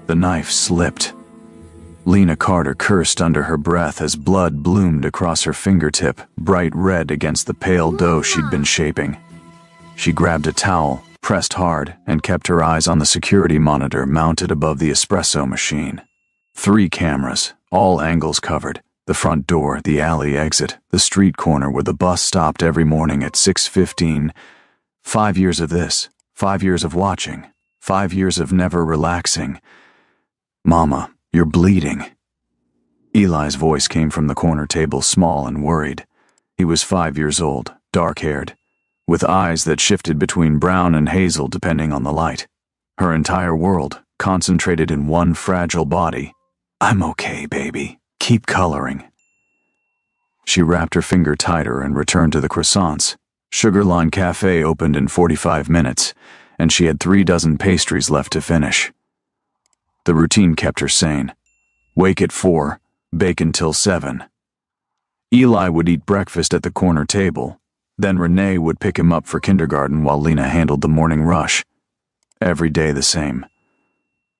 The knife slipped. Lena Carter cursed under her breath as blood bloomed across her fingertip, bright red against the pale dough she'd been shaping. She grabbed a towel, pressed hard, and kept her eyes on the security monitor mounted above the espresso machine. 3 cameras, all angles covered. The front door, the alley exit, the street corner where the bus stopped every morning at 6:15. 5 years of this, 5 years of watching, 5 years of never relaxing. "Mama, you're bleeding." Eli's voice came from the corner table, small and worried. He was 5 years old, dark-haired, with eyes that shifted between brown and hazel depending on the light. Her entire world concentrated in one fragile body. "I'm okay, baby. Keep coloring." She wrapped her finger tighter and returned to the croissants. Sugarline Cafe opened in 45 minutes, and she had 3 dozen pastries left to finish. The routine kept her sane. Wake at 4, bake until 7. Eli would eat breakfast at the corner table. Then Renee would pick him up for kindergarten while Lena handled the morning rush. Every day the same.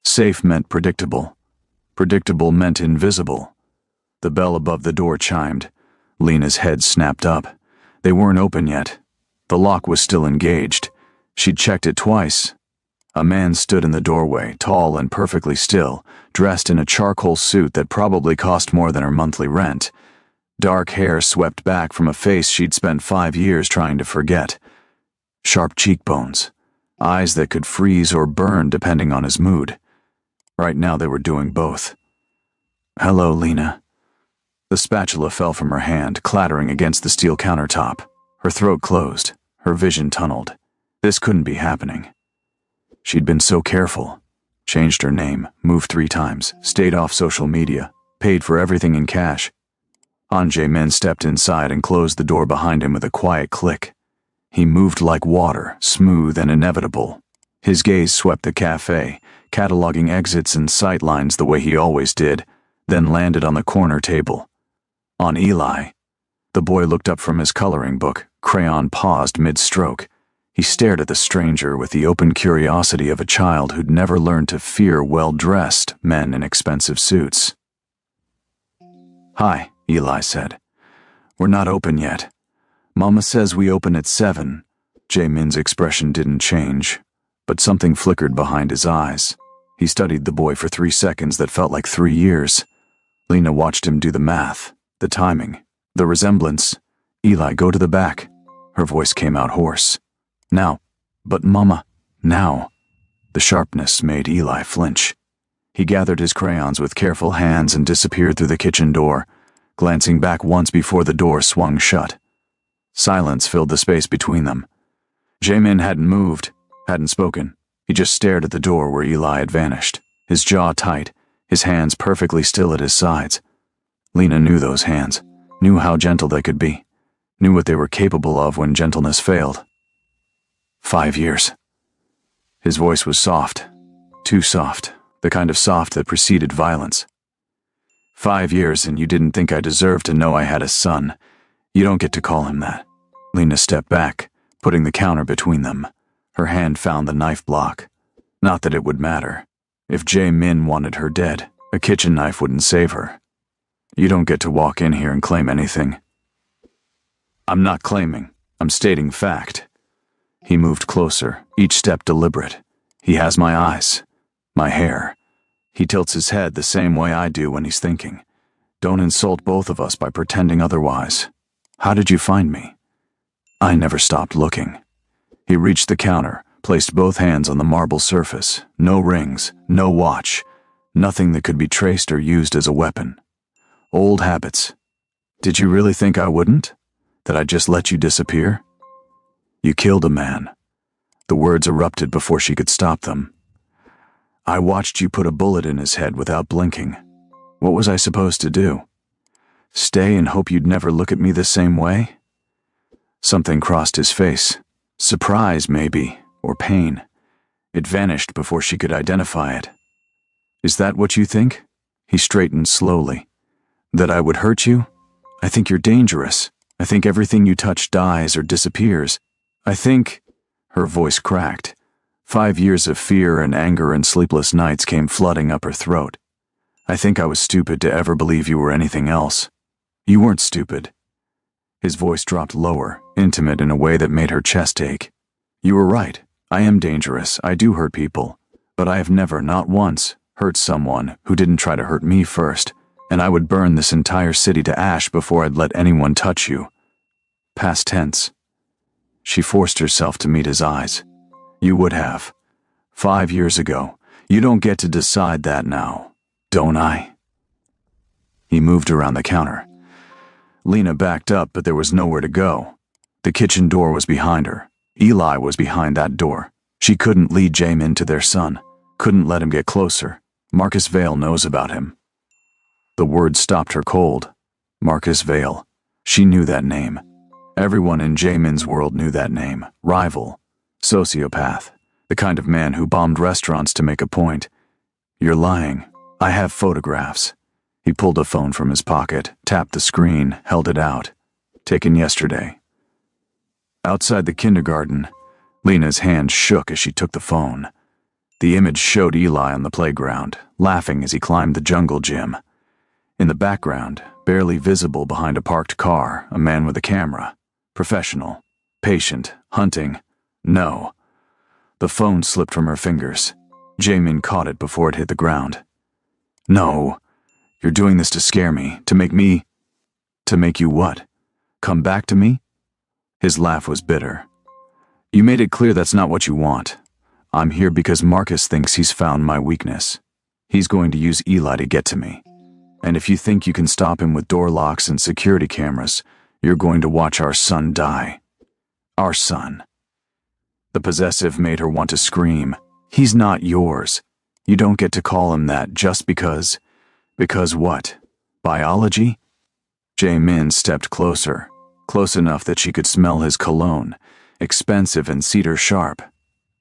Safe meant predictable. Predictable meant invisible. The bell above the door chimed. Lena's head snapped up. They weren't open yet. The lock was still engaged. She'd checked it twice. A man stood in the doorway, tall and perfectly still, dressed in a charcoal suit that probably cost more than her monthly rent. Dark hair swept back from a face she'd spent 5 years trying to forget. Sharp cheekbones. Eyes that could freeze or burn depending on his mood. Right now they were doing both. "Hello, Lena." The spatula fell from her hand, clattering against the steel countertop. Her throat closed, her vision tunneled. This couldn't be happening. She'd been so careful. Changed her name, moved 3 times, stayed off social media, paid for everything in cash. Jae-min stepped inside and closed the door behind him with a quiet click. He moved like water, smooth and inevitable. His gaze swept the cafe, cataloging exits and sightlines the way he always did, then landed on the corner table. On Eli. The boy looked up from his coloring book, crayon paused mid-stroke. He stared at the stranger with the open curiosity of a child who'd never learned to fear well-dressed men in expensive suits. "Hi," Eli said. "We're not open yet. Mama says we open at 7. Jae-min's expression didn't change, but something flickered behind his eyes. He studied the boy for 3 seconds that felt like 3 years. Lena watched him do the math, the timing, the resemblance. "Eli, go to the back." Her voice came out hoarse. "Now." "But Mama." "Now." The sharpness made Eli flinch. He gathered his crayons with careful hands and disappeared through the kitchen door, glancing back once before the door swung shut. Silence filled the space between them. Jae-min hadn't moved, hadn't spoken. He just stared at the door where Eli had vanished, his jaw tight, his hands perfectly still at his sides. Lena knew those hands, knew how gentle they could be, knew what they were capable of when gentleness failed. 5 years. His voice was soft, too soft, the kind of soft that preceded violence. 5 years and you didn't think I deserved to know I had a son. You don't get to call him that. Lena stepped back, putting the counter between them. Her hand found the knife block. Not that it would matter. If Jae-min wanted her dead, a kitchen knife wouldn't save her. You don't get to walk in here and claim anything. I'm not claiming. I'm stating fact. He moved closer, each step deliberate. He has my eyes, my hair. He tilts his head the same way I do when he's thinking. Don't insult both of us by pretending otherwise. How did you find me? I never stopped looking. He reached the counter, placed both hands on the marble surface. No rings, no watch, nothing that could be traced or used as a weapon. Old habits. Did you really think I wouldn't? That I'd just let you disappear? You killed a man. The words erupted before she could stop them. I watched you put a bullet in his head without blinking. What was I supposed to do? Stay and hope you'd never look at me the same way? Something crossed his face. Surprise, maybe, or pain. It vanished before she could identify it. Is that what you think? He straightened slowly. That I would hurt you? I think you're dangerous. I think everything you touch dies or disappears. I think... Her voice cracked. 5 years of fear and anger and sleepless nights came flooding up her throat. I think I was stupid to ever believe you were anything else. You weren't stupid. His voice dropped lower, intimate in a way that made her chest ache. You were right. I am dangerous. I do hurt people. But I have never, not once, hurt someone who didn't try to hurt me first, and I would burn this entire city to ash before I'd let anyone touch you. Past tense. She forced herself to meet his eyes. You would have. 5 years ago. You don't get to decide that now, don't I? He moved around the counter. Lena backed up, but there was nowhere to go. The kitchen door was behind her. Eli was behind that door. She couldn't lead Jamin to their son. Couldn't let him get closer. Marcus Vale knows about him. The word stopped her cold. Marcus Vale. She knew that name. Everyone in Jamin's world knew that name. Rival. Sociopath. The kind of man who bombed restaurants to make a point. You're lying. I have photographs. He pulled a phone from his pocket, tapped the screen, held it out. Taken yesterday. Outside the kindergarten, Lena's hand shook as she took the phone. The image showed Eli on the playground, laughing as he climbed the jungle gym. In the background, barely visible behind a parked car, a man with a camera. Professional. Patient. Hunting. No. The phone slipped from her fingers. Jamin caught it before it hit the ground. No. You're doing this to scare me, to make me... To make you what? Come back to me? His laugh was bitter. You made it clear that's not what you want. I'm here because Marcus thinks he's found my weakness. He's going to use Eli to get to me. And if you think you can stop him with door locks and security cameras, you're going to watch our son die. Our son. The possessive made her want to scream. He's not yours. You don't get to call him that just because... Because what? Biology? Jamin stepped closer, close enough that she could smell his cologne, expensive and cedar sharp.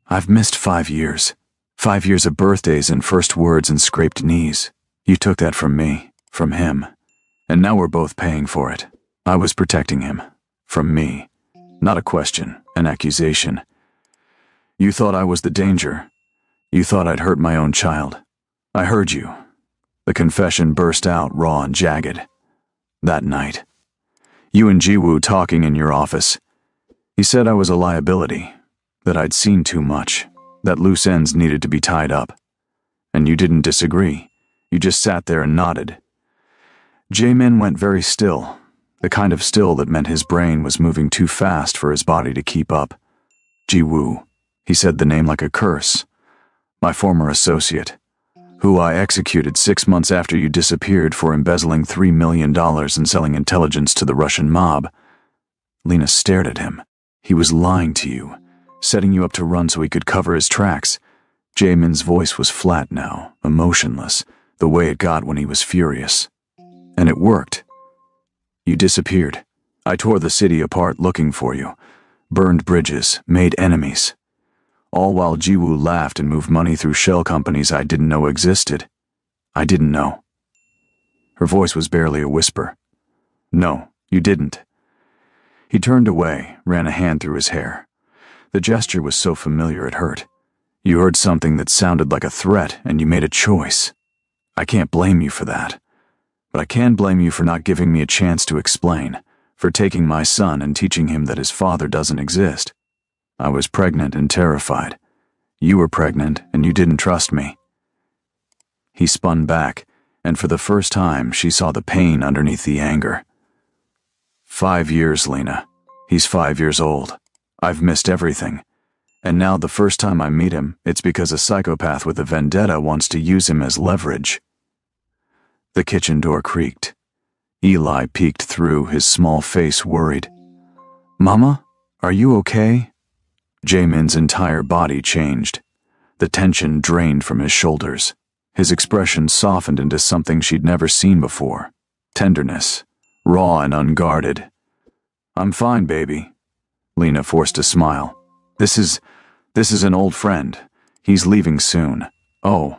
I've missed 5 years. 5 years of birthdays and first words and scraped knees. You took that from me, from him. And now we're both paying for it. I was protecting him. From me. Not a question, an accusation. You thought I was the danger. You thought I'd hurt my own child. I heard you. The confession burst out raw and jagged. That night. You and Jiwoo talking in your office. He said I was a liability, that I'd seen too much, that loose ends needed to be tied up. And you didn't disagree. You just sat there and nodded. Jamin went very still, the kind of still that meant his brain was moving too fast for his body to keep up. Jiwoo. He said the name like a curse. My former associate, who I executed 6 months after you disappeared for embezzling $3 million and selling intelligence to the Russian mob. Lena stared at him. He was lying to you, setting you up to run so he could cover his tracks. Jamin's voice was flat now, emotionless, the way it got when he was furious. And it worked. You disappeared. I tore the city apart looking for you, burned bridges, made enemies. All while Jiwoo laughed and moved money through shell companies I didn't know existed. I didn't know. Her voice was barely a whisper. No, you didn't. He turned away, ran a hand through his hair. The gesture was so familiar it hurt. You heard something that sounded like a threat and you made a choice. I can't blame you for that. But I can blame you for not giving me a chance to explain, for taking my son and teaching him that his father doesn't exist. I was pregnant and terrified. You were pregnant and you didn't trust me. He spun back, and for the first time she saw the pain underneath the anger. 5 years, Lena. He's 5 years old. I've missed everything. And now the first time I meet him, it's because a psychopath with a vendetta wants to use him as leverage. The kitchen door creaked. Eli peeked through, his small face worried. Mama, are you okay? Jamin's entire body changed. The tension drained from his shoulders. His expression softened into something she'd never seen before. Tenderness, raw and unguarded. I'm fine, baby. Lena forced a smile. This is an old friend. He's leaving soon. Oh.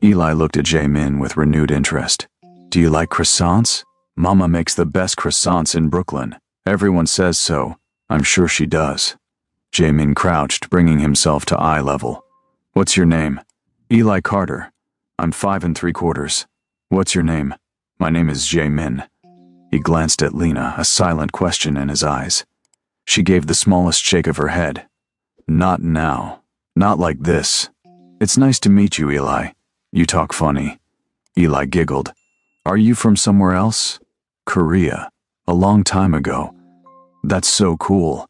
Eli looked at Jamin with renewed interest. Do you like croissants? Mama makes the best croissants in Brooklyn. Everyone says so. I'm sure she does. Jamin crouched, bringing himself to eye level. What's your name? Eli Carter. I'm 5 3/4. What's your name? My name is Jamin. He glanced at Lena, a silent question in his eyes. She gave the smallest shake of her head. Not now. Not like this. It's nice to meet you, Eli. You talk funny. Eli giggled. Are you from somewhere else? Korea. A long time ago. That's so cool.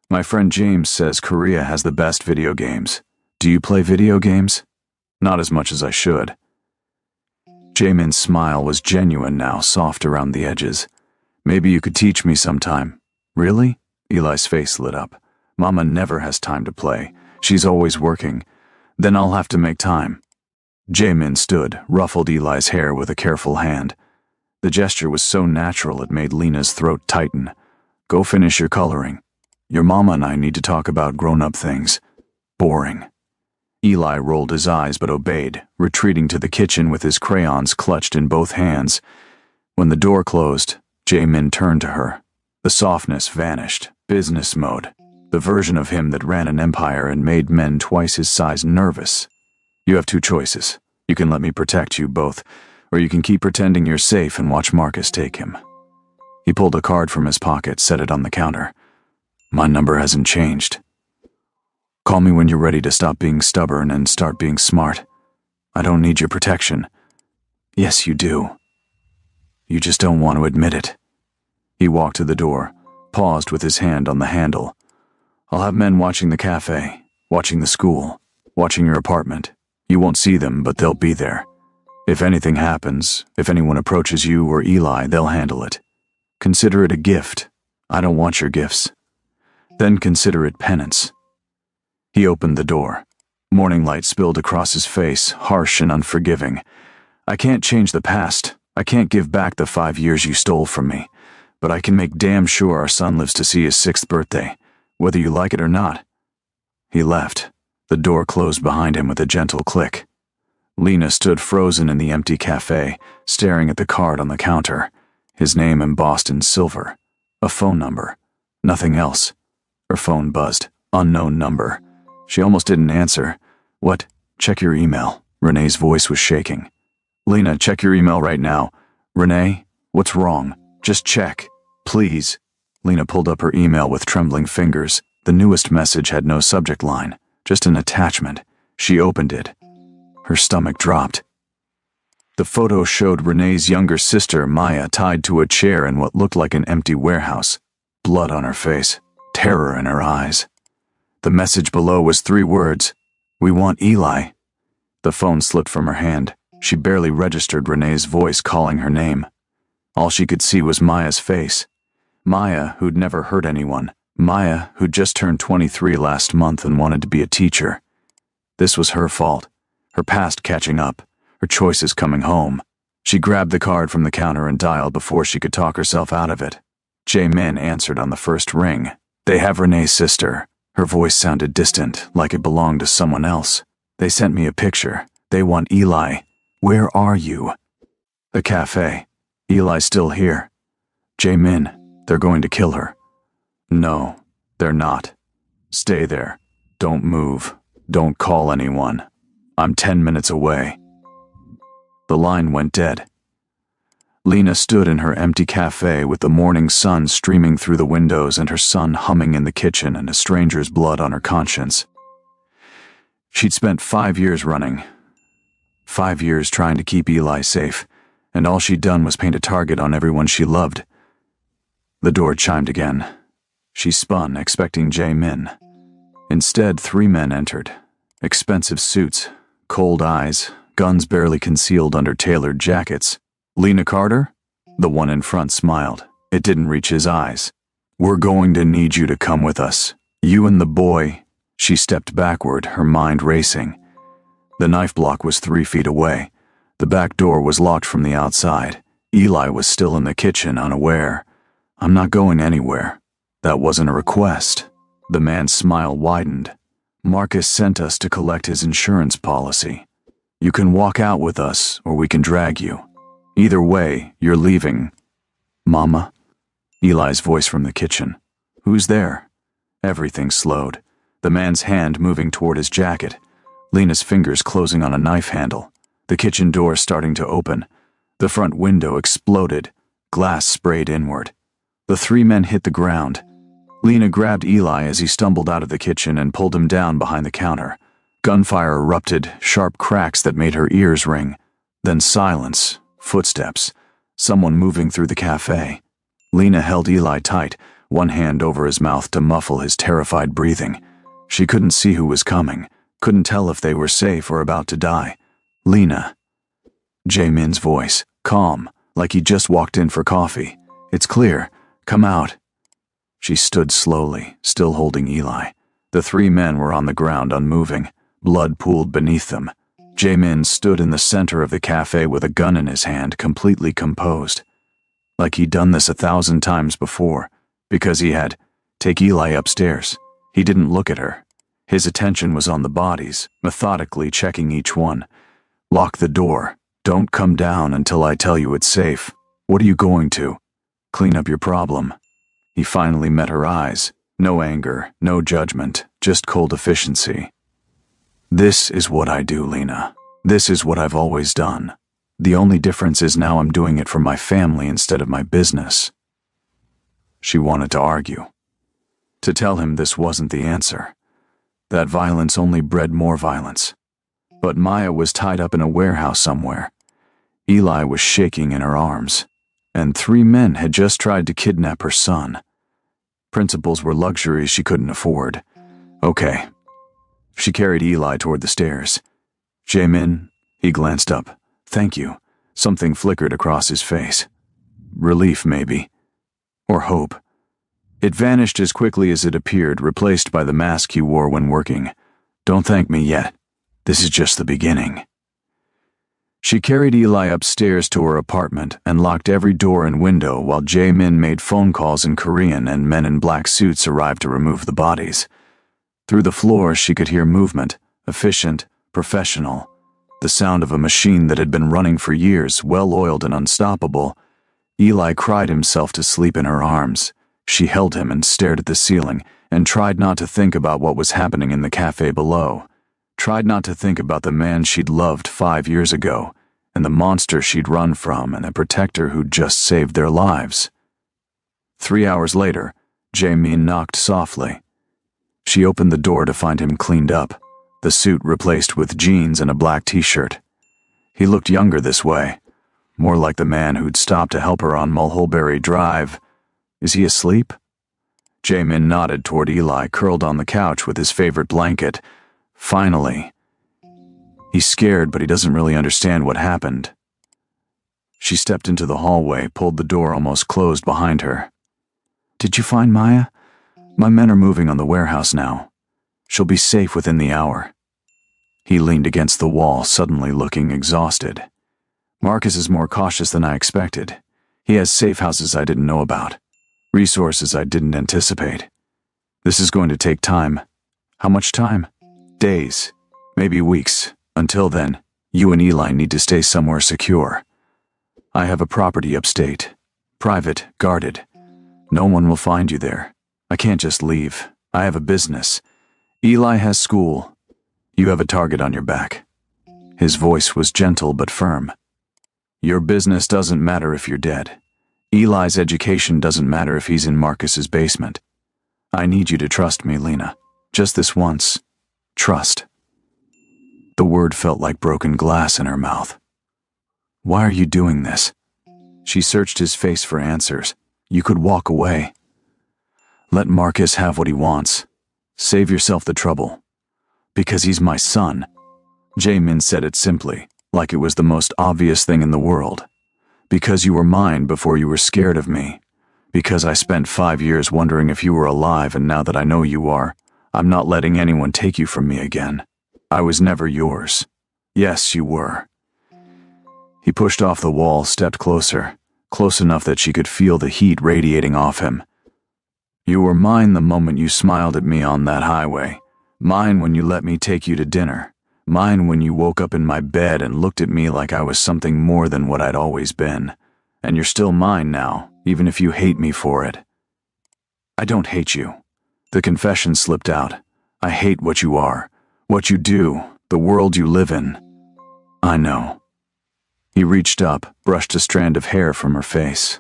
My friend James says Korea has the best video games. Do you play video games? Not as much as I should. Jamin's smile was genuine now, soft around the edges. Maybe you could teach me sometime. Really? Eli's face lit up. Mama never has time to play. She's always working. Then I'll have to make time. Jamin stood, ruffled Eli's hair with a careful hand. The gesture was so natural it made Lena's throat tighten. Go finish your coloring. Your mama and I need to talk about grown-up things. Boring. Eli rolled his eyes but obeyed, retreating to the kitchen with his crayons clutched in both hands. When the door closed, Jamin turned to her. The softness vanished. Business mode. The version of him that ran an empire and made men twice his size nervous. You have 2 choices. You can let me protect you both, or you can keep pretending you're safe and watch Marcus take him. He pulled a card from his pocket, set it on the counter. My number hasn't changed. Call me when you're ready to stop being stubborn and start being smart. I don't need your protection. Yes, you do. You just don't want to admit it. He walked to the door, paused with his hand on the handle. I'll have men watching the cafe, watching the school, watching your apartment. You won't see them, but they'll be there. If anything happens, if anyone approaches you or Eli, they'll handle it. Consider it a gift. I don't want your gifts. Then consider it penance. He opened the door. Morning light spilled across his face, harsh and unforgiving. I can't change the past. I can't give back the 5 years you stole from me. But I can make damn sure our son lives to see his 6th birthday, whether you like it or not. He left. The door closed behind him with a gentle click. Lena stood frozen in the empty cafe, staring at the card on the counter. His name embossed in silver. A phone number. Nothing else. Her phone buzzed. Unknown number. She almost didn't answer. What? Check your email. Renee's voice was shaking. Lena, check your email right now. Renee, what's wrong? Just check. Please. Lena pulled up her email with trembling fingers. The newest message had no subject line, just an attachment. She opened it. Her stomach dropped. The photo showed Renee's younger sister, Maya, tied to a chair in what looked like an empty warehouse. Blood on her face. Terror in her eyes. The message below was 3 words. We want Eli. The phone slipped from her hand. She barely registered Renee's voice calling her name. All she could see was Maya's face. Maya, who'd never hurt anyone. Maya, who'd just turned 23 last month and wanted to be a teacher. This was her fault. Her past catching up. Her choices coming home. She grabbed the card from the counter and dialed before she could talk herself out of it. Jamin answered on the first ring. They have Renee's sister. Her voice sounded distant, like it belonged to someone else. They sent me a picture. They want Eli. Where are you? The cafe. Eli's still here. Jamin, they're going to kill her. No, they're not. Stay there. Don't move. Don't call anyone. I'm 10 minutes away. The line went dead. Lena stood in her empty cafe with the morning sun streaming through the windows and her son humming in the kitchen and a stranger's blood on her conscience. She'd spent 5 years running. 5 years trying to keep Eli safe, and all she'd done was paint a target on everyone she loved. The door chimed again. She spun, expecting Jamin. Instead, 3 men entered. Expensive suits, cold eyes, guns barely concealed under tailored jackets. Lena Carter? The one in front smiled. It didn't reach his eyes. We're going to need you to come with us. You and the boy. She stepped backward, her mind racing. The knife block was 3 feet away. The back door was locked from the outside. Eli was still in the kitchen, unaware. I'm not going anywhere. That wasn't a request. The man's smile widened. Marcus sent us to collect his insurance policy. You can walk out with us, or we can drag you. Either way, you're leaving. Mama? Eli's voice from the kitchen. Who's there? Everything slowed. the man's hand moving toward his jacket, Lena's fingers closing on a knife handle, the kitchen door starting to open. The front window exploded, glass sprayed inward. The three men hit the ground. Lena grabbed Eli as he stumbled out of the kitchen and pulled him down behind the counter. Gunfire erupted, sharp cracks that made her ears ring. Then silence, footsteps, someone moving through the cafe. Lena held Eli tight, one hand over his mouth to muffle his terrified breathing. She couldn't see who was coming, couldn't tell if they were safe or about to die. Lena. Jae-min's voice, calm, like he just walked in for coffee. It's clear. Come out. She stood slowly, still holding Eli. The three men were on the ground, unmoving. Blood pooled beneath them. Jae-min stood in the center of the cafe with a gun in his hand, completely composed. Like he'd done this 1,000 times before, because he had. Take Eli upstairs. He didn't look at her. His attention was on the bodies, methodically checking each one. Lock the door. Don't come down until I tell you it's safe. What are you going to? Clean up your problem. He finally met her eyes. No anger, no judgment, just cold efficiency. This is what I do, Lena. This is what I've always done. The only difference is now I'm doing it for my family instead of my business. She wanted to argue. To tell him this wasn't the answer. That violence only bred more violence. But Maya was tied up in a warehouse somewhere. Eli was shaking in her arms. And 3 men had just tried to kidnap her son. Principles were luxuries she couldn't afford. Okay. She carried Eli toward the stairs. Jae-min, he glanced up. Thank you. Something flickered across his face. Relief, maybe. Or hope. It vanished as quickly as it appeared, replaced by the mask he wore when working. Don't thank me yet. This is just the beginning. She carried Eli upstairs to her apartment and locked every door and window while Jae-min made phone calls in Korean and men in black suits arrived to remove the bodies. Through the floor she could hear movement, efficient, professional, the sound of a machine that had been running for years, well-oiled and unstoppable. Eli cried himself to sleep in her arms. She held him and stared at the ceiling and tried not to think about what was happening in the cafe below. Tried not to think about the man she'd loved 5 years ago, and the monster she'd run from, and the protector who'd just saved their lives. 3 hours later, Jae-min knocked softly. She opened the door to find him cleaned up, the suit replaced with jeans and a black t-shirt. He looked younger this way, more like the man who'd stopped to help her on Mulholberry Drive. Is he asleep? Jae-min nodded toward Eli, curled on the couch with his favorite blanket. Finally. He's scared, but he doesn't really understand what happened. She stepped into the hallway, pulled the door almost closed behind her. Did you find Maya? My men are moving on the warehouse now. She'll be safe within the hour. He leaned against the wall, suddenly looking exhausted. Marcus is more cautious than I expected. He has safe houses I didn't know about. Resources I didn't anticipate. This is going to take time. How much time? Days, maybe weeks. Until then, you and Eli need to stay somewhere secure. I have a property upstate. Private, guarded. No one will find you there. I can't just leave. I have a business. Eli has school. You have a target on your back. His voice was gentle but firm. Your business doesn't matter if you're dead. Eli's education doesn't matter if he's in Marcus's basement. I need you to trust me, Lena. Just this once. Trust. The word felt like broken glass in her mouth. Why are you doing this? She searched his face for answers. You could walk away. Let Marcus have what he wants. Save yourself the trouble. Because he's my son. Jae-min said it simply, like it was the most obvious thing in the world. Because you were mine before you were scared of me. Because I spent 5 years wondering if you were alive, and now that I know you are, I'm not letting anyone take you from me again. I was never yours. Yes, you were. He pushed off the wall, stepped closer, close enough that she could feel the heat radiating off him. You were mine the moment you smiled at me on that highway. Mine when you let me take you to dinner. Mine when you woke up in my bed and looked at me like I was something more than what I'd always been. And you're still mine now, even if you hate me for it. I don't hate you. The confession slipped out. I hate what you are, what you do, the world you live in. I know. He reached up, brushed a strand of hair from her face.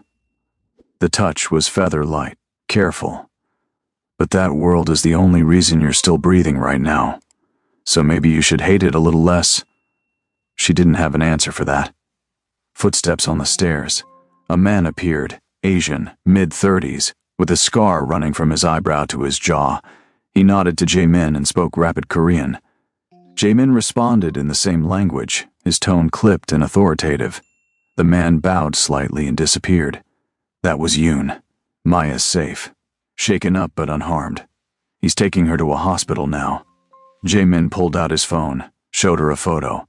The touch was feather-light, careful. But that world is the only reason you're still breathing right now. So maybe you should hate it a little less. She didn't have an answer for that. Footsteps on the stairs. A man appeared, Asian, mid-30s, with a scar running from his eyebrow to his jaw. He nodded to Jae-min and spoke rapid Korean. Jae-min responded in the same language, his tone clipped and authoritative. The man bowed slightly and disappeared. That was Yoon. Maya's safe. Shaken up but unharmed. He's taking her to a hospital now. Jae-min pulled out his phone, showed her a photo.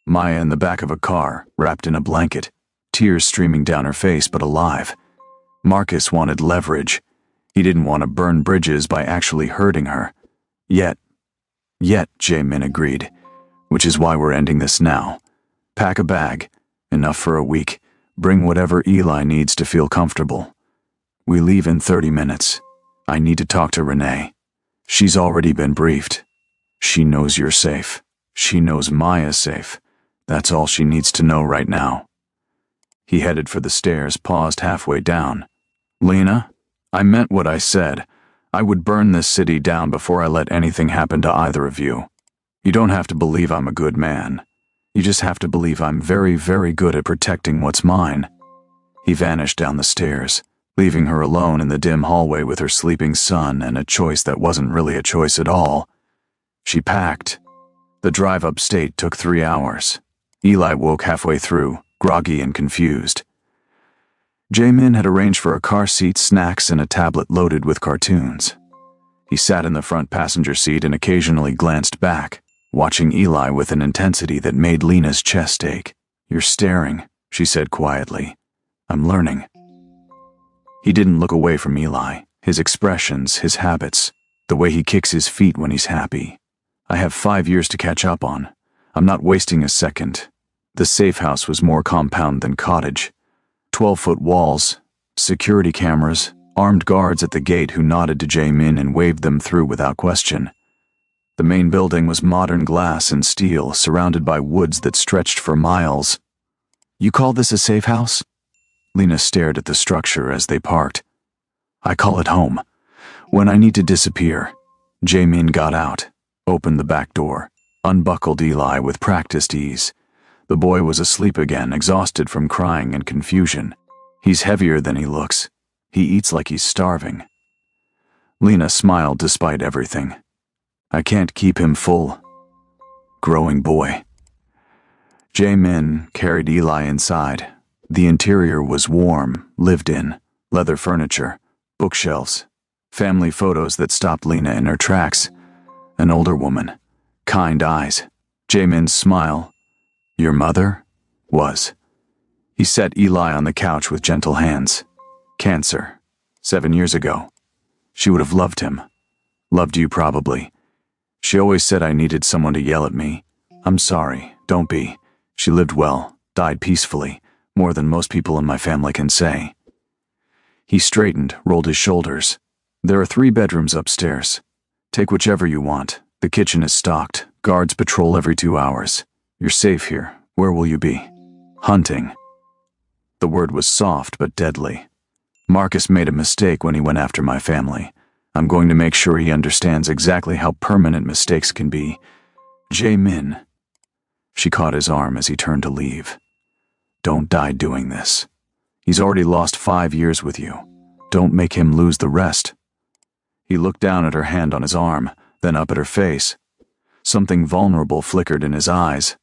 Maya in the back of a car, wrapped in a blanket, tears streaming down her face but alive. Marcus wanted leverage. He didn't want to burn bridges by actually hurting her. Yet, Jae-min agreed, which is why we're ending this now. Pack a bag, enough for a week. Bring whatever Eli needs to feel comfortable. We leave in 30 minutes. I need to talk to Renee. She's already been briefed. She knows you're safe. She knows Maya's safe. That's all she needs to know right now. He headed for the stairs, paused halfway down. Lena, I meant what I said. I would burn this city down before I let anything happen to either of you. You don't have to believe I'm a good man. You just have to believe I'm very, very good at protecting what's mine. He vanished down the stairs, leaving her alone in the dim hallway with her sleeping son and a choice that wasn't really a choice at all. She packed. The drive upstate took 3 hours. Eli woke halfway through, groggy and confused. Jae-min had arranged for a car seat, snacks, and a tablet loaded with cartoons. He sat in the front passenger seat and occasionally glanced back, watching Eli with an intensity that made Lena's chest ache. You're staring, she said quietly. I'm learning. He didn't look away from Eli, his expressions, his habits, the way he kicks his feet when he's happy. I have 5 years to catch up on. I'm not wasting a second. The safe house was more compound than cottage. 12-foot walls, security cameras, armed guards at the gate who nodded to Jae-min and waved them through without question. The main building was modern glass and steel, surrounded by woods that stretched for miles. You call this a safe house? Lena stared at the structure as they parked. I call it home. When I need to disappear. Jae-min got out, opened the back door, unbuckled Eli with practiced ease. The boy was asleep again, exhausted from crying and confusion. He's heavier than he looks. He eats like he's starving. Lena smiled despite everything. I can't keep him full. Growing boy. Jae-min carried Eli inside. The interior was warm, lived in, leather furniture, bookshelves, family photos that stopped Lena in her tracks. An older woman, kind eyes. Jae-min's smile. Your mother? Was. He set Eli on the couch with gentle hands. Cancer. 7 years ago. She would have loved him. Loved you probably. She always said I needed someone to yell at me. I'm sorry, don't be. She lived well, died peacefully, more than most people in my family can say. He straightened, rolled his shoulders. There are 3 bedrooms upstairs. Take whichever you want. The kitchen is stocked. Guards patrol every 2 hours. You're safe here. Where will you be? Hunting. The word was soft but deadly. Marcus made a mistake when he went after my family. I'm going to make sure he understands exactly how permanent mistakes can be. Jae-min. She caught his arm as he turned to leave. Don't die doing this. He's already lost 5 years with you. Don't make him lose the rest. He looked down at her hand on his arm, then up at her face. Something vulnerable flickered in his eyes.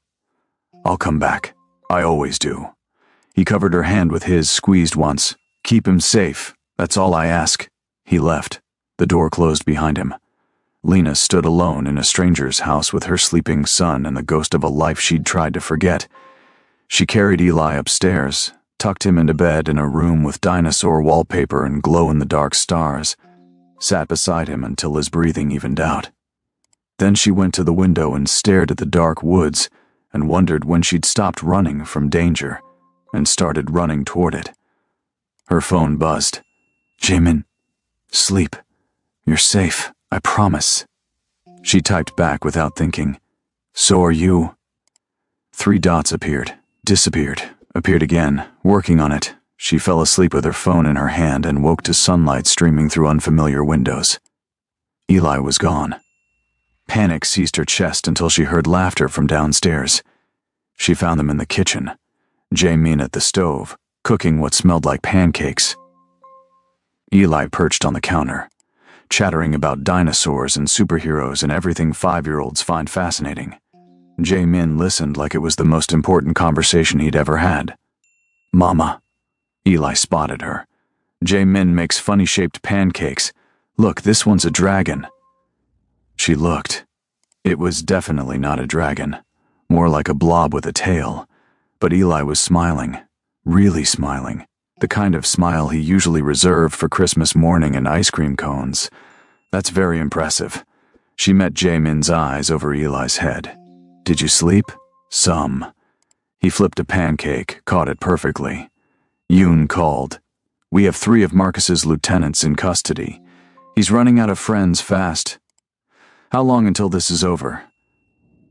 I'll come back. I always do. He covered her hand with his, squeezed once. Keep him safe. That's all I ask. He left. The door closed behind him. Lena stood alone in a stranger's house with her sleeping son and the ghost of a life she'd tried to forget. She carried Eli upstairs, tucked him into bed in a room with dinosaur wallpaper and glow-in-the-dark stars, sat beside him until his breathing evened out. Then she went to the window and stared at the dark woods and wondered when she'd stopped running from danger and started running toward it. Her phone buzzed. Jae-min, sleep. You're safe, I promise. She typed back without thinking. So are you. 3 dots appeared, disappeared, appeared again, working on it. She fell asleep with her phone in her hand and woke to sunlight streaming through unfamiliar windows. Eli was gone. Panic seized her chest until she heard laughter from downstairs. She found them in the kitchen. Jae-min at the stove, cooking what smelled like pancakes. Eli perched on the counter, chattering about dinosaurs and superheroes and everything 5-year-olds find fascinating. Jae-min listened like it was the most important conversation he'd ever had. Mama. Eli spotted her. Jae-min makes funny-shaped pancakes. Look, this one's a dragon. She looked. It was definitely not a dragon, more like a blob with a tail. But Eli was smiling, really smiling, the kind of smile he usually reserved for Christmas morning and ice cream cones. That's very impressive. She met Jae-min's eyes over Eli's head. Did you sleep? Some. He flipped a pancake, caught it perfectly. Yoon called. We have 3 of Marcus's lieutenants in custody. He's running out of friends fast. How long until this is over?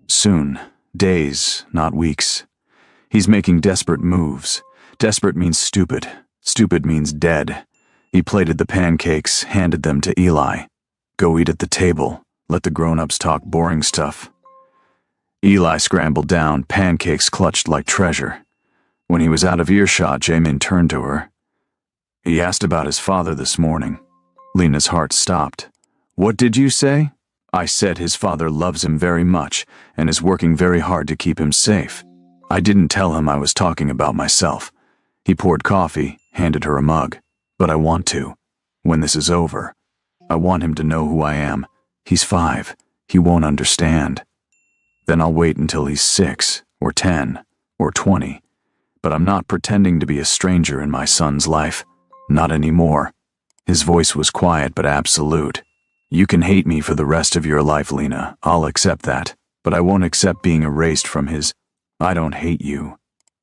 Soon. Days, not weeks. He's making desperate moves. Desperate means stupid. Stupid means dead. He plated the pancakes, handed them to Eli. Go eat at the table. Let the grown-ups talk boring stuff. Eli scrambled down, pancakes clutched like treasure. When he was out of earshot, Jae-min turned to her. He asked about his father this morning. Lena's heart stopped. What did you say? I said his father loves him very much and is working very hard to keep him safe. I didn't tell him I was talking about myself. He poured coffee, handed her a mug. But I want to. When this is over. I want him to know who I am. He's 5. He won't understand. Then I'll wait until he's 6, or 10, or 20. But I'm not pretending to be a stranger in my son's life. Not anymore. His voice was quiet but absolute. You can hate me for the rest of your life, Lena. I'll accept that. But I won't accept being erased from his... I don't hate you.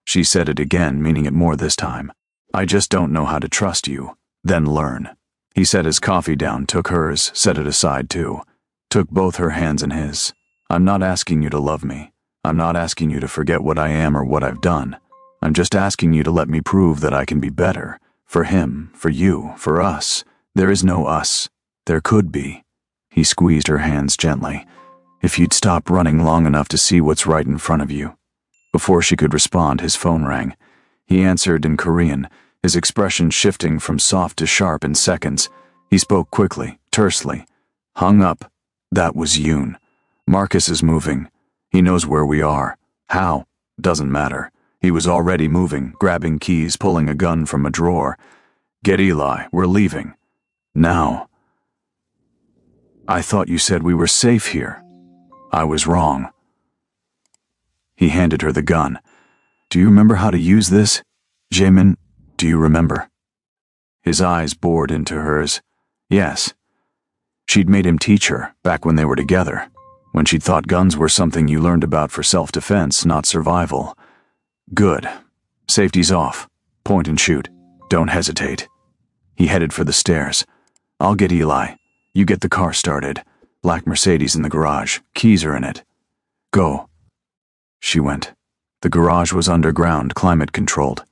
She said it again, meaning it more this time. I just don't know how to trust you. Then learn. He set his coffee down, took hers, set it aside too. Took both her hands in his. I'm not asking you to love me. I'm not asking you to forget what I am or what I've done. I'm just asking you to let me prove that I can be better. For him, for you, for us. There is no us. There could be. He squeezed her hands gently. If you'd stop running long enough to see what's right in front of you. Before she could respond, his phone rang. He answered in Korean, his expression shifting from soft to sharp in seconds. He spoke quickly, tersely. Hung up. That was Yoon. Marcus is moving. He knows where we are. How? Doesn't matter. He was already moving, grabbing keys, pulling a gun from a drawer. Get Eli, we're leaving. Now. I thought you said we were safe here. I was wrong. He handed her the gun. Do you remember how to use this? Jae-min, do you remember? His eyes bored into hers. Yes. She'd made him teach her, back when they were together, when she'd thought guns were something you learned about for self-defense, not survival. Good. Safety's off. Point and shoot. Don't hesitate. He headed for the stairs. I'll get Eli. You get the car started. Black Mercedes in the garage. Keys are in it. Go. She went. The garage was underground, climate-controlled.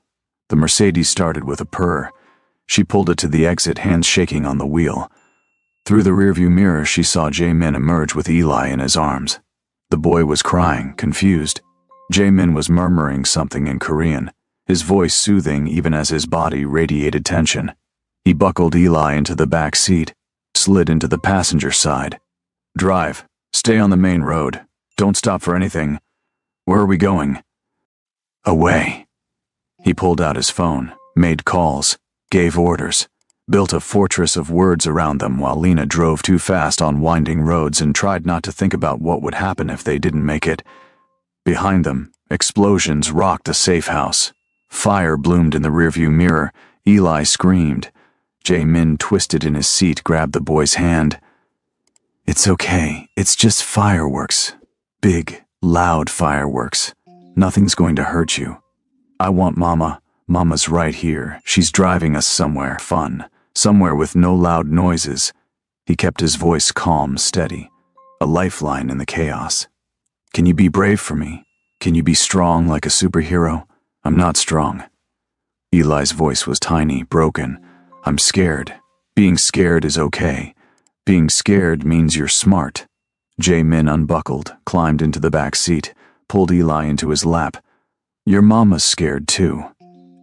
The Mercedes started with a purr. She pulled it to the exit, hands shaking on the wheel. Through the rearview mirror, she saw Jae-min emerge with Eli in his arms. The boy was crying, confused. Jae-min was murmuring something in Korean, his voice soothing even as his body radiated tension. He buckled Eli into the back seat, slid into the passenger side. Drive. Stay on the main road. Don't stop for anything. Where are we going? Away. He pulled out his phone, made calls, gave orders, built a fortress of words around them while Lena drove too fast on winding roads and tried not to think about what would happen if they didn't make it. Behind them, explosions rocked the safe house. Fire bloomed in the rearview mirror. Eli screamed. Jae-min twisted in his seat, grabbed the boy's hand. It's okay. It's just fireworks. Big, loud fireworks. Nothing's going to hurt you. I want Mama. Mama's right here. She's driving us somewhere fun. Somewhere with no loud noises. He kept his voice calm, steady. a lifeline in the chaos. Can you be brave for me? Can you be strong like a superhero? I'm not strong. Eli's voice was tiny, broken. I'm scared. Being scared is okay. Being scared means you're smart. Jae-min unbuckled, climbed into the back seat, pulled Eli into his lap. Your mama's scared too.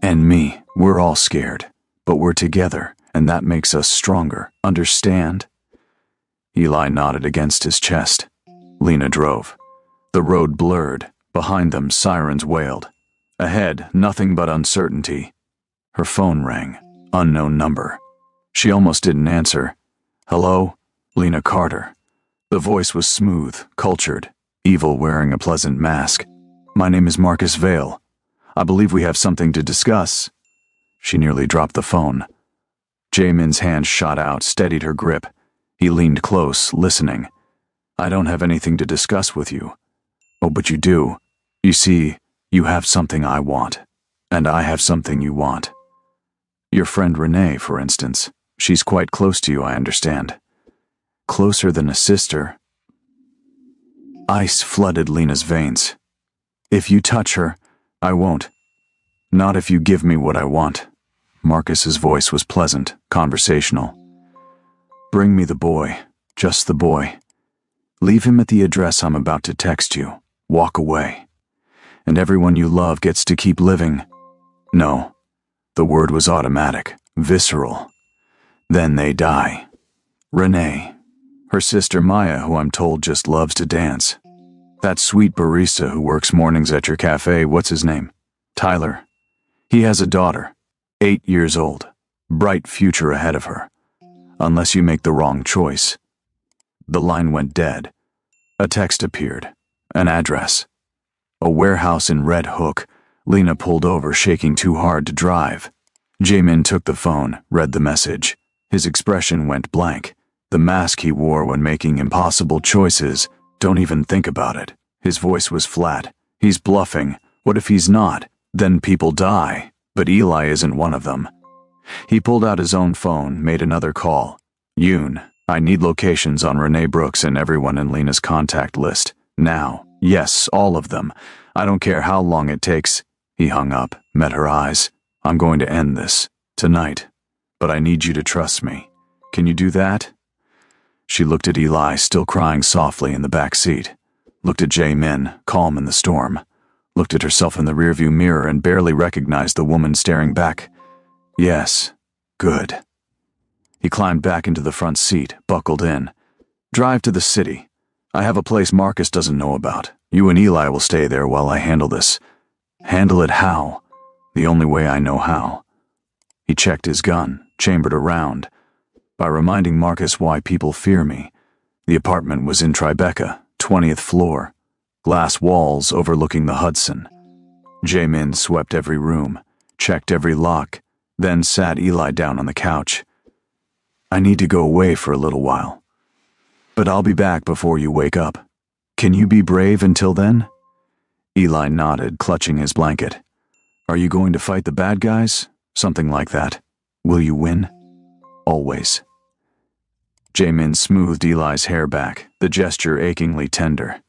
And me, we're all scared. But we're together, and that makes us stronger. Understand? Eli nodded against his chest. Lena drove. The road blurred. Behind them, sirens wailed. Ahead, nothing but uncertainty. Her phone rang. Unknown number. She almost didn't answer. Hello? Lena Carter. The voice was smooth, cultured, evil wearing a pleasant mask. My name is Marcus Vale. I believe we have something to discuss. She nearly dropped the phone. Jaemin's hand shot out, steadied her grip. He leaned close, listening. I don't have anything to discuss with you. Oh, but you do. You see, you have something I want, and I have something you want. Your friend Renee, for instance. She's quite close to you, I understand. Closer than a sister. Ice flooded Lena's veins. If you touch her, I won't. Not if you give me what I want. Marcus's voice was pleasant, conversational. Bring me the boy, just the boy. Leave him at the address I'm about to text you. Walk away. And everyone you love gets to keep living. No. The word was automatic, visceral. Then they die. Renee. Her sister Maya, who I'm told just loves to dance. That sweet barista who works mornings at your cafe, what's his name? Tyler. He has a daughter, 8 years old. Bright future ahead of her. Unless you make the wrong choice. The line went dead. A text appeared. An address. A warehouse in Red Hook. Lena pulled over, shaking too hard to drive. Jaemin took the phone, read the message. His expression went blank. The mask he wore when making impossible choices. Don't even think about it. His voice was flat. He's bluffing. What if he's not? Then people die. But Eli isn't one of them. He pulled out his own phone, made another call. Yoon, I need locations on Renee Brooks and everyone in Lena's contact list. Now. Yes, all of them. I don't care how long it takes. He hung up, met her eyes. I'm going to end this. Tonight. But I need you to trust me. Can you do that? She looked at Eli, still crying softly in the back seat. Looked at Jae-min, calm in the storm. Looked at herself in the rearview mirror and barely recognized the woman staring back. Yes. Good. He climbed back into the front seat, buckled in. Drive to the city. I have a place Marcus doesn't know about. You and Eli will stay there while I handle this. Handle it how? The only way I know how. He checked his gun, chambered a round. By reminding Marcus why people fear me. The apartment was in Tribeca, 20th floor. Glass walls overlooking the Hudson. Jae-min swept every room, checked every lock, then sat Eli down on the couch. I need to go away for a little while. But I'll be back before you wake up. Can you be brave until then? Eli nodded, clutching his blanket. Are you going to fight the bad guys? Something like that. Will you win? Always. Jaemin smoothed Eli's hair back, the gesture achingly tender.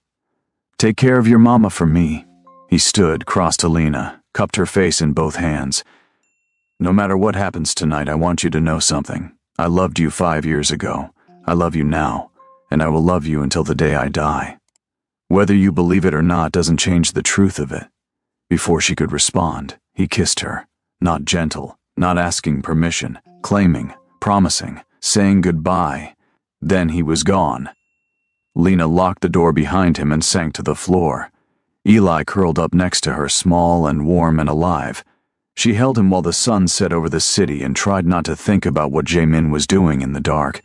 Take care of your mama for me. He stood, crossed to Lena, cupped her face in both hands. No matter what happens tonight, I want you to know something. I loved you 5 years ago. I love you now, and I will love you until the day I die. Whether you believe it or not doesn't change the truth of it. Before she could respond, he kissed her. Not gentle, not asking permission, claiming, promising, saying goodbye. Then he was gone. Lena locked the door behind him and sank to the floor. Eli curled up next to her, small and warm and alive. She held him while the sun set over the city and tried not to think about what Jae-min was doing in the dark.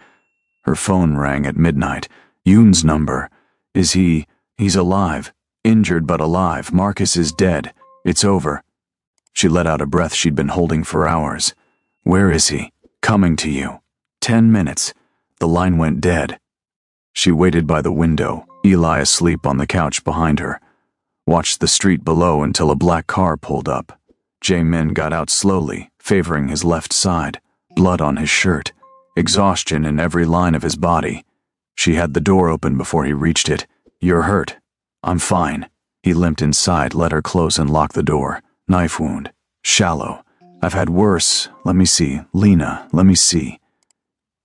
Her phone rang at midnight. Yoon's number. He's alive. Injured but alive. Marcus is dead. It's over. She let out a breath she'd been holding for hours. Where is he? Coming to you. 10 minutes. The line went dead. She waited by the window, Eli asleep on the couch behind her. Watched the street below until a black car pulled up. Jae-min got out slowly, favoring his left side, blood on his shirt, exhaustion in every line of his body. She had the door open before he reached it. "You're hurt." "I'm fine." He limped inside, let her close and lock the door. "Knife wound. Shallow. I've had worse. Let me see. Lena, let me see."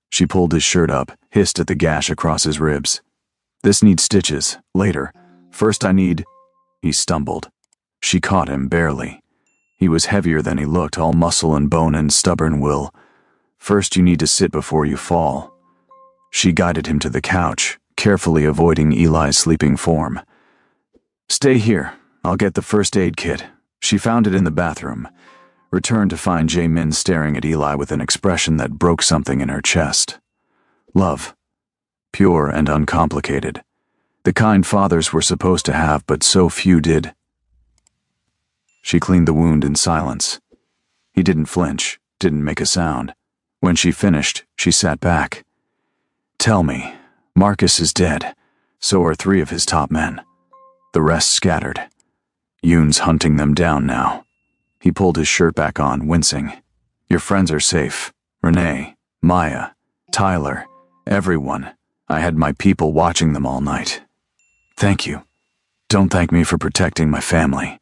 She pulled his shirt up, hissed at the gash across his ribs. "This needs stitches. Later. First I need—" He stumbled. She caught him, barely. He was heavier than he looked, all muscle and bone and stubborn will. "First you need to sit before you fall." She guided him to the couch, carefully avoiding Eli's sleeping form. "Stay here. I'll get the first aid kit." She found it in the bathroom. Returned to find Jae-min staring at Eli with an expression that broke something in her chest. Love. Pure and uncomplicated. The kind fathers were supposed to have, but so few did. She cleaned the wound in silence. He didn't flinch, didn't make a sound. When she finished, she sat back. "Tell me, Marcus is dead. So are 3 of his top men. The rest scattered. Yoon's hunting them down now." He pulled his shirt back on, wincing. "Your friends are safe. Renee, Maya, Tyler, everyone. I had my people watching them all night. Thank you. Don't thank me for protecting my family."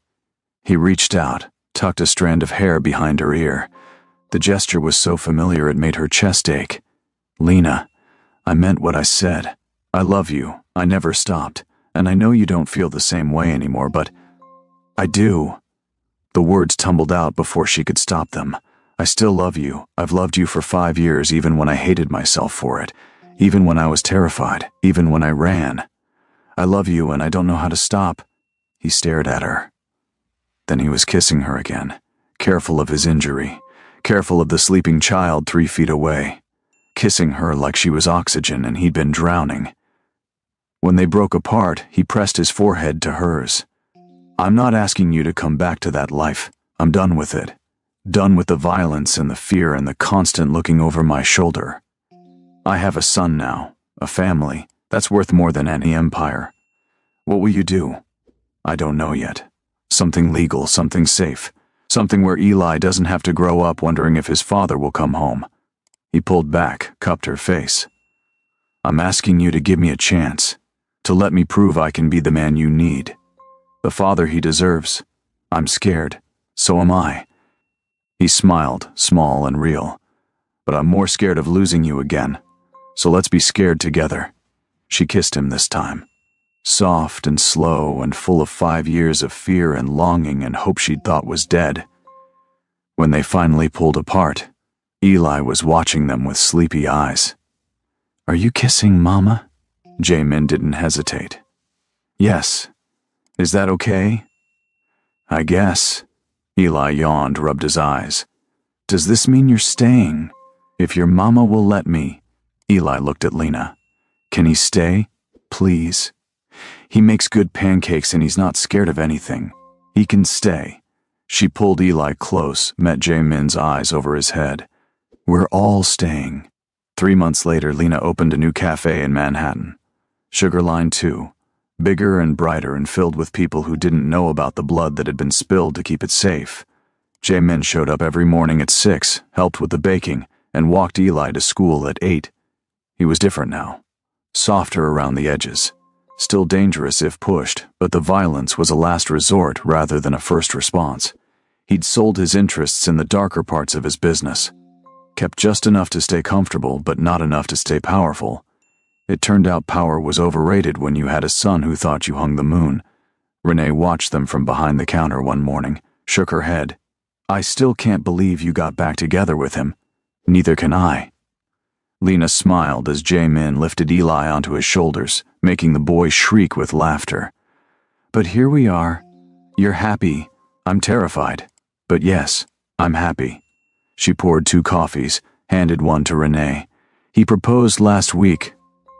He reached out, tucked a strand of hair behind her ear. The gesture was so familiar it made her chest ache. "Lena, I meant what I said. I love you. I never stopped. And I know you don't feel the same way anymore, but I do." The words tumbled out before she could stop them. "I still love you. I've loved you for 5 years, even when I hated myself for it. Even when I was terrified. Even when I ran. I love you and I don't know how to stop." He stared at her. Then he was kissing her again, careful of his injury, careful of the sleeping child 3 feet away, kissing her like she was oxygen and he'd been drowning. When they broke apart, he pressed his forehead to hers. "I'm not asking you to come back to that life. I'm done with it. Done with the violence and the fear and the constant looking over my shoulder. I have a son now, a family, that's worth more than any empire. What will you do? I don't know yet. Something legal, something safe, something where Eli doesn't have to grow up wondering if his father will come home." He pulled back, cupped her face. "I'm asking you to give me a chance, to let me prove I can be the man you need. The father he deserves. I'm scared. So am I." He smiled, small and real. "But I'm more scared of losing you again. So let's be scared together." She kissed him this time. Soft and slow and full of 5 years of fear and longing and hope she'd thought was dead. When they finally pulled apart, Eli was watching them with sleepy eyes. "Are you kissing Mama?" Jae-min didn't hesitate. "Yes. Is that okay?" "I guess." Eli yawned, rubbed his eyes. "Does this mean you're staying? If your mama will let me." Eli looked at Lena. "Can he stay? Please. He makes good pancakes and he's not scared of anything. He can stay." She pulled Eli close, met Jae-min's eyes over his head. "We're all staying." 3 months later, Lena opened a new cafe in Manhattan. Sugar Line 2. Bigger and brighter and filled with people who didn't know about the blood that had been spilled to keep it safe. Jae-min showed up every morning at 6, helped with the baking, and walked Eli to school at 8. He was different now. Softer around the edges. Still dangerous if pushed, but the violence was a last resort rather than a first response. He'd sold his interests in the darker parts of his business. Kept just enough to stay comfortable, but not enough to stay powerful. It turned out power was overrated when you had a son who thought you hung the moon. Renee watched them from behind the counter one morning, shook her head. "I still can't believe you got back together with him." "Neither can I." Lena smiled as Jae-min lifted Eli onto his shoulders, making the boy shriek with laughter. "But here we are. You're happy. I'm terrified. But yes, I'm happy." She poured 2 coffees, handed one to Renee. "He proposed last week."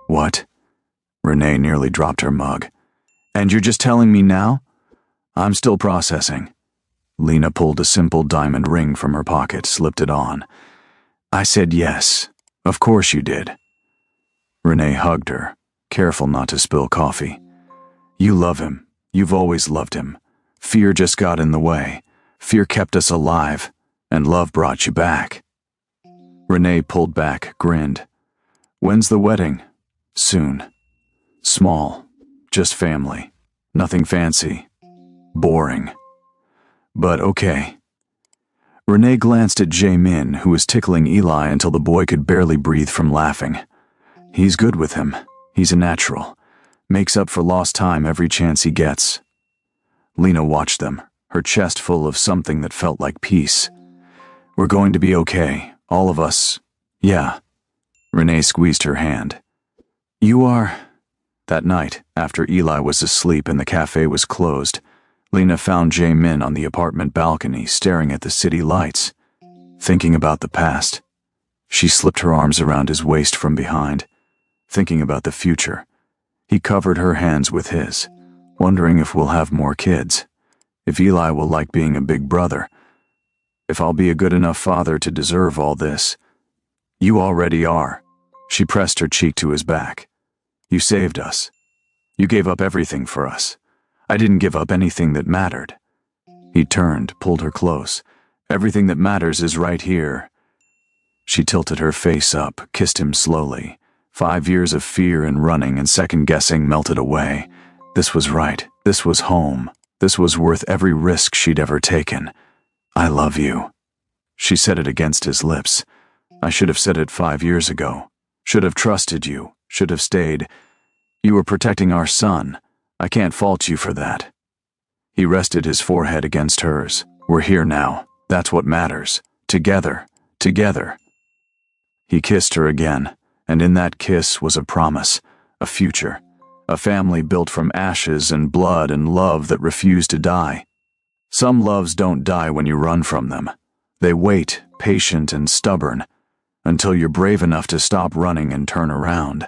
"What?" Renee nearly dropped her mug. "And you're just telling me now?" "I'm still processing." Lena pulled a simple diamond ring from her pocket, slipped it on. "I said yes. Of course you did." Renee hugged her, careful not to spill coffee. "You love him. You've always loved him. Fear just got in the way. Fear kept us alive, and love brought you back." Renee pulled back, grinned. "When's the wedding?" Soon. Small. Just family. Nothing fancy. Boring. But okay. Renee glanced at Jae-min, who was tickling Eli until the boy could barely breathe from laughing. He's good with him. He's a natural. Makes up for lost time every chance he gets. Lena watched them, her chest full of something that felt like peace. We're going to be okay, all of us. Yeah. Renee squeezed her hand. You are... That night, after Eli was asleep and the cafe was closed, Lena found Jae-min on the apartment balcony staring at the city lights, thinking about the past. She slipped her arms around his waist from behind, thinking about the future. He covered her hands with his, wondering if we'll have more kids, if Eli will like being a big brother, if I'll be a good enough father to deserve all this. You already are. She pressed her cheek to his back. You saved us. You gave up everything for us. I didn't give up anything that mattered. He turned, pulled her close. Everything that matters is right here. She tilted her face up, kissed him slowly. 5 years of fear and running and second-guessing melted away. This was right. This was home. This was worth every risk she'd ever taken. I love you. She said it against his lips. I should have said it 5 years ago. Should have trusted you. Should have stayed. You were protecting our son. I can't fault you for that. He rested his forehead against hers. We're here now. That's what matters. Together. Together. He kissed her again, and in that kiss was a promise, a future, a family built from ashes and blood and love that refused to die. Some loves don't die when you run from them. They wait, patient and stubborn, until you're brave enough to stop running and turn around,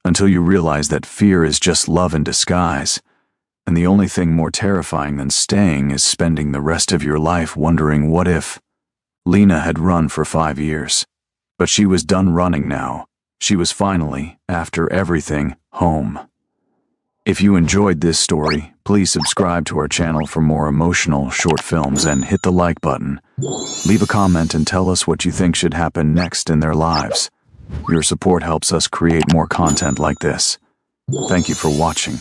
until you realize that fear is just love in disguise, and the only thing more terrifying than staying is spending the rest of your life wondering what if. Lena had run for 5 years, but she was done running now. She was finally, after everything, home. If you enjoyed this story, please subscribe to our channel for more emotional short films and hit the like button. Leave a comment and tell us what you think should happen next in their lives. Your support helps us create more content like this. Thank you for watching.